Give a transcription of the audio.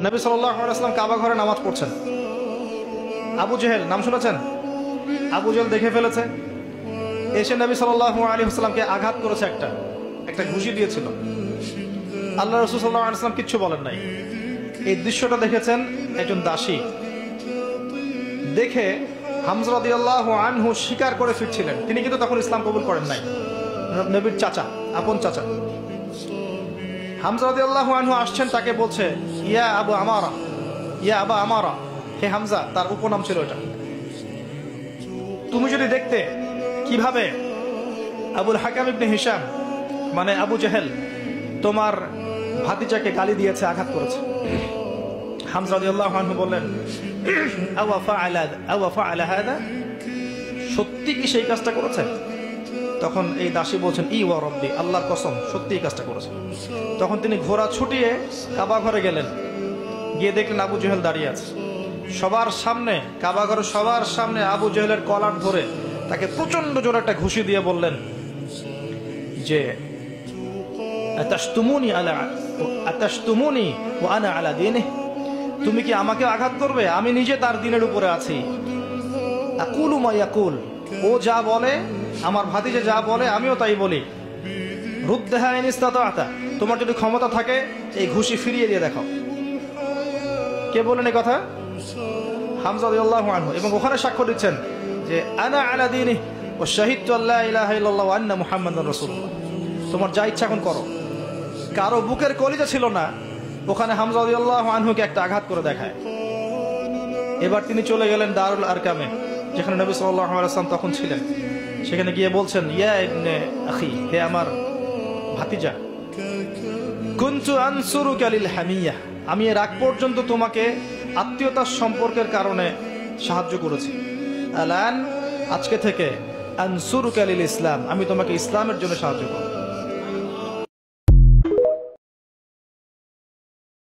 নবী সাল্লাল্লাহু আলাইহি ওয়াসাল্লাম কাবা ঘরে নামাজ পড়ছেন। আবু জেহেল নাম শুনেছেন? আবু জেহেল দেখে ফেলেছে, এসে নবী সাল্লাল্লাহু আলাইহি ওয়াসাল্লামকে আঘাত করেছে, একটা ঘুষি দিয়েছিল। আল্লাহ রাসূল সাল্লাল্লাহু আলাইহি ওয়াসাল্লাম কিচ্ছু বলেন নাই। এই দৃশ্যটা দেখেছেন একজন দাসী, দেখে হামজা রাদিয়াল্লাহু আনহু স্বীকার করে ফিরছিলেন। তিনি কিন্তু তখন ইসলাম কবুল করেন নাই, নবীর চাচা, আপন চাচা। হামজা রাদিয়াল্লাহু আনহু আসছেন, তাকে বলছে ইয়া আবু আমারা, ইয়া আবা আমারা, হে হামজা, তার উপনাম ছিল এটা। তুমি যদি দেখতে কিভাবে আবুল হাকাম ইবনে হিশাম মানে আবু জেহেল তোমার ভাতিজাকে গালি দিয়েছে, আঘাত করেছে। হামজা রাদিয়াল্লাহু আনহু বললেন আওয়া ফাআলা হাদা, সত্যি কি সেই কাজটা করেছে? তখন এই দাসী বলছেন ই ওয়া রব্বি, আল্লাহর কসম, সত্যি এই কাজটা করেছে। তখন তিনি ঘোড়া ছুটিয়ে কাবা ঘরে গেলেন, গিয়ে দেখলেন আবু জেহেল দাঁড়িয়ে আছে সবার সামনে, কাবা ঘরে সবার সামনে আবু জেহেলের কলার ধরে তাকে প্রচন্ড জোরে একটা ঘুষি দিয়ে বললেন যে আতাশতুমুনি ওয়া আনা আলা দীনিহি, তুমি কি আমাকে আঘাত করবে? আমি নিজে তার দিনের উপরে আছি। আকুলু মা ইয়াকুল, ও যা বলে, আমার ভাতিজা যা বলে আমিও তাই বলি। রুদ্দাহা ইন ইসতাতা'তা, তোমার যদি ক্ষমতা থাকে এই ঘুষি ফিরিয়ে দিয়ে দেখাও। কে বলেন এই কথা? হামজা রাদিয়াল্লাহু আনহু। এবং ওখানে সাক্ষ্য দিচ্ছেন যে আনা আলা দীনিহি ওয়া শাহিদতু আল্লা ইলাহা ইল্লাল্লাহ ওয়া আন্না মুহাম্মাদার রাসূলুল্লাহ। তোমার যা ইচ্ছা এখন করো। কারো বুকের কলিজা ছিল না, ওখানে হামজা রাদিয়াল্লাহু আনহুকে একটা আঘাত করে দেখায়। এবার তিনি চলে গেলেন দারুল আরকামে, যেখানে নবী সাল্লাল্লাহু আলাইহি ওয়াসাল্লাম তখন ছিলেন। সেখানে গিয়ে বলছেন ইয়া ইবনে আখি, হে আমার ভাতিজা, কুনতু আনসুরুকা লিল হামিয়া, আমি এর আগ পর্যন্ত তোমাকে আত্মীয়তার সম্পর্কের কারণে সাহায্য করেছি। আলান, আজকে থেকে আনসুরুকা লিল ইসলাম, আমি তোমাকে ইসলামের জন্য সাহায্য করব।